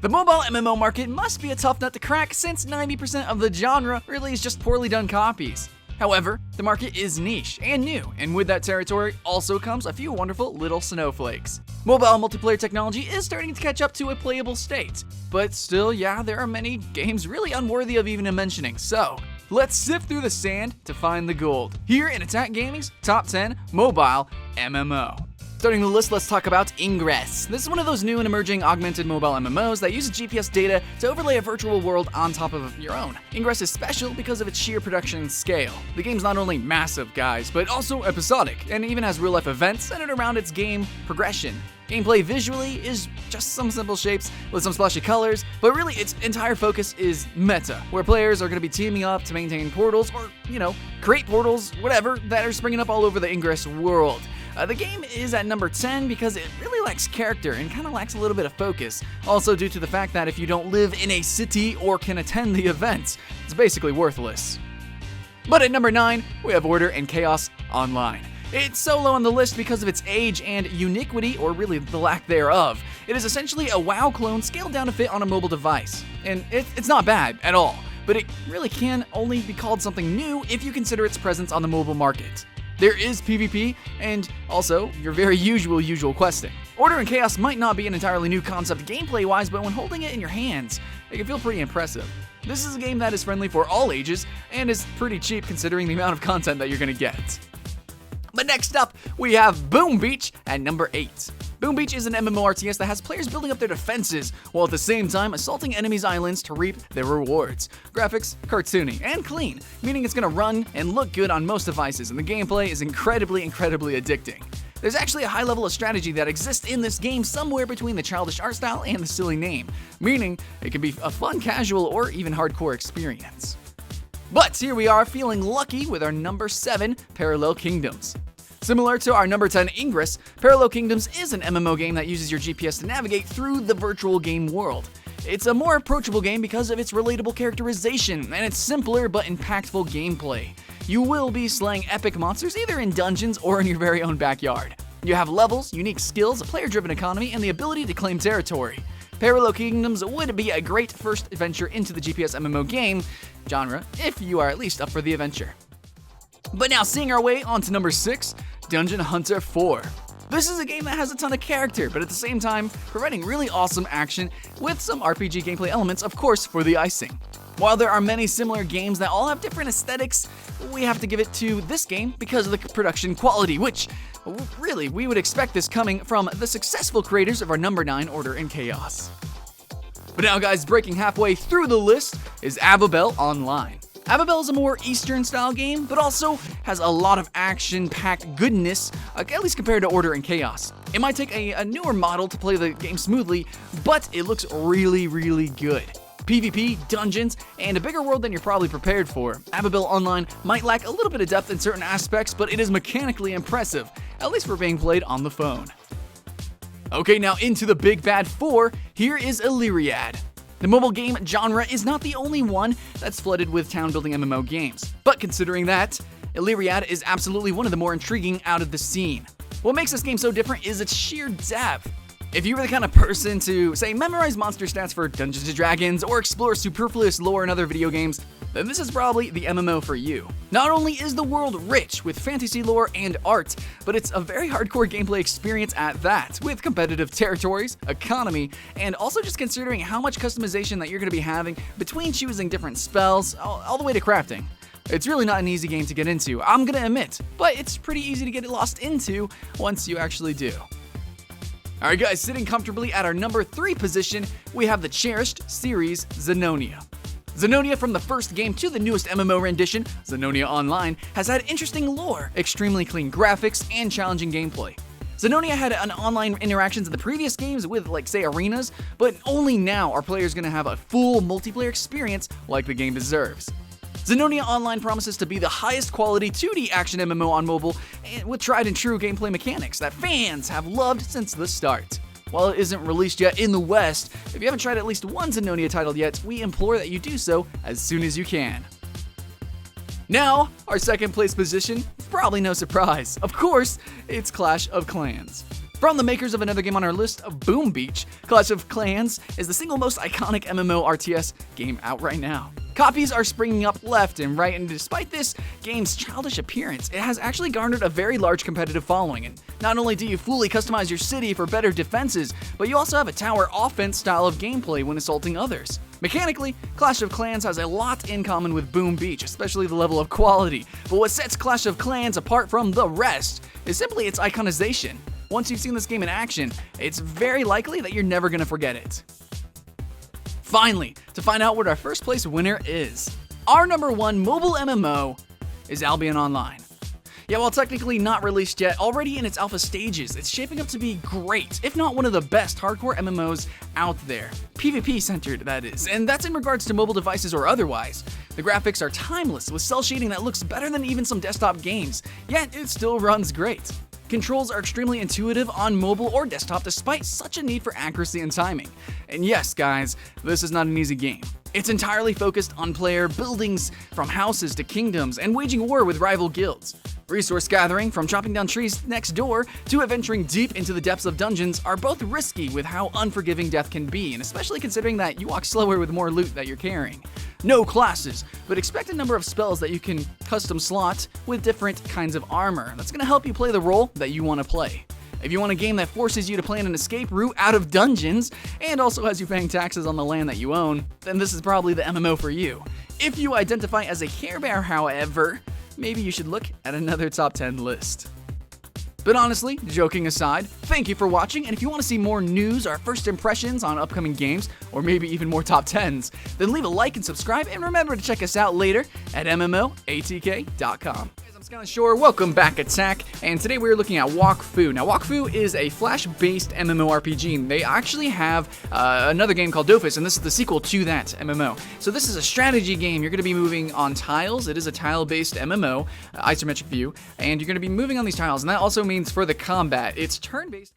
The mobile MMO market must be a tough nut to crack since 90% of the genre really is just poorly done copies. However, the market is niche and new, and with that territory also comes a few wonderful little snowflakes. Mobile multiplayer technology is starting to catch up to a playable state, but still, yeah, there are many games really unworthy of even mentioning, so let's sift through the sand to find the gold. Here in Attack Gaming's Top 10 Mobile MMO. Starting the list, let's talk about INGRESS. This is one of those new and emerging augmented mobile MMOs that uses GPS data to overlay a virtual world on top of your own. INGRESS is special because of its sheer production scale. The game's not only massive, guys, but also episodic, and even has real-life events centered around its game progression. Gameplay visually is just some simple shapes with some splashy colors, but really its entire focus is meta, where players are going to be teaming up to maintain portals or, create portals, whatever, that are springing up all over the INGRESS world. The game is at number 10 because it really lacks character and kind of lacks a little bit of focus. Also due to the fact that if you don't live in a city or can attend the events, it's basically worthless. But at number 9, we have Order and Chaos Online. It's so low on the list because of its age and uniquity, or really the lack thereof. It is essentially a WoW clone scaled down to fit on a mobile device. And it's not bad at all, but it really can only be called something new if you consider its presence on the mobile market. There is PvP, and also your very usual questing. Order and Chaos might not be an entirely new concept gameplay-wise, but when holding it in your hands, it can feel pretty impressive. This is a game that is friendly for all ages, and is pretty cheap considering the amount of content that you're gonna get. But next up, we have Boom Beach at number 8. Boom Beach is an MMORTS that has players building up their defenses, while at the same time assaulting enemies' islands to reap their rewards. Graphics, cartoony, and clean, meaning it's gonna run and look good on most devices, and the gameplay is incredibly addicting. There's actually a high level of strategy that exists in this game somewhere between the childish art style and the silly name, meaning it can be a fun, casual, or even hardcore experience. But here we are feeling lucky with our number 7, Parallel Kingdoms. Similar to our number 10 Ingress, Parallel Kingdoms is an MMO game that uses your GPS to navigate through the virtual game world. It's a more approachable game because of its relatable characterization and its simpler but impactful gameplay. You will be slaying epic monsters either in dungeons or in your very own backyard. You have levels, unique skills, a player-driven economy, and the ability to claim territory. Parallel Kingdoms would be a great first adventure into the GPS MMO game genre if you are at least up for the adventure. But now seeing our way on to number 6, Dungeon Hunter 4. This is a game that has a ton of character, but at the same time, providing really awesome action with some RPG gameplay elements, of course, for the icing. While there are many similar games that all have different aesthetics, we have to give it to this game because of the production quality, which, really, we would expect this coming from the successful creators of our number 9, Order and Chaos. But now, guys, breaking halfway through the list is AVABEL Online. AVABEL is a more Eastern-style game, but also has a lot of action-packed goodness, at least compared to Order and Chaos. It might take a newer model to play the game smoothly, but it looks really good. PvP, dungeons, and a bigger world than you're probably prepared for. AVABEL Online might lack a little bit of depth in certain aspects, but it is mechanically impressive, at least for being played on the phone. Okay, now into the big bad 4, here is ILLYRIAD. The mobile game genre is not the only one that's flooded with town-building MMO games, but considering that, ILLYRIAD is absolutely one of the more intriguing out of the scene. What makes this game so different is its sheer depth. If you were the kind of person to, say, memorize monster stats for Dungeons & Dragons or explore superfluous lore in other video games, then this is probably the MMO for you. Not only is the world rich with fantasy lore and art, but it's a very hardcore gameplay experience at that, with competitive territories, economy, and also just considering how much customization that you're going to be having between choosing different spells, all the way to crafting. It's really not an easy game to get into, I'm going to admit, but it's pretty easy to get lost into once you actually do. Alright guys, sitting comfortably at our number 3 position, we have the cherished series ZENONIA. ZENONIA, from the first game to the newest MMO rendition, ZENONIA Online, has had interesting lore, extremely clean graphics, and challenging gameplay. ZENONIA had an online interactions in the previous games with, like, say, arenas, but only now are players going to have a full multiplayer experience like the game deserves. ZENONIA Online promises to be the highest quality 2D action MMO on mobile, with tried and true gameplay mechanics that fans have loved since the start. While it isn't released yet in the West, if you haven't tried at least one ZENONIA title yet, we implore that you do so as soon as you can. Now, our second place position, probably no surprise. Of course, it's Clash of Clans. From the makers of another game on our list, Boom Beach, Clash of Clans is the single most iconic MMO RTS game out right now. Copies are springing up left and right, and despite this game's childish appearance, it has actually garnered a very large competitive following. And not only do you fully customize your city for better defenses, but you also have a tower offense style of gameplay when assaulting others. Mechanically, Clash of Clans has a lot in common with Boom Beach, especially the level of quality, but what sets Clash of Clans apart from the rest is simply its iconization. Once you've seen this game in action, it's very likely that you're never going to forget it. Finally, to find out what our first place winner is, our number 1 mobile MMO is Albion Online. Yeah, while technically not released yet, already in its alpha stages, it's shaping up to be great, if not one of the best hardcore MMOs out there. PvP centered, that is, and that's in regards to mobile devices or otherwise. The graphics are timeless, with cel shading that looks better than even some desktop games, yet it still runs great. Controls are extremely intuitive on mobile or desktop despite such a need for accuracy and timing. And yes, guys, this is not an easy game. It's entirely focused on player buildings from houses to kingdoms and waging war with rival guilds. Resource gathering, from chopping down trees next door to adventuring deep into the depths of dungeons, are both risky with how unforgiving death can be, and especially considering that you walk slower with more loot that you're carrying. No classes, but expect a number of spells that you can custom slot with different kinds of armor. That's going to help you play the role that you want to play. If you want a game that forces you to plan an escape route out of dungeons and also has you paying taxes on the land that you own, then this is probably the MMO for you. If you identify as a Care Bear, however, maybe you should look at another top 10 list. But honestly, joking aside, thank you for watching, and if you want to see more news or first impressions on upcoming games, or maybe even more top 10s, then leave a like and subscribe, and remember to check us out later at MMOATK.com. I'm Kinda Sure, welcome back Attack, and today we're looking at Wakfu. Now Wakfu is a flash-based MMORPG, and they actually have another game called Dofus, and this is the sequel to that MMO. So this is a strategy game. You're going to be moving on tiles. It is a tile-based MMO, isometric view, and you're going to be moving on these tiles, and that also means for the combat, it's turn-based.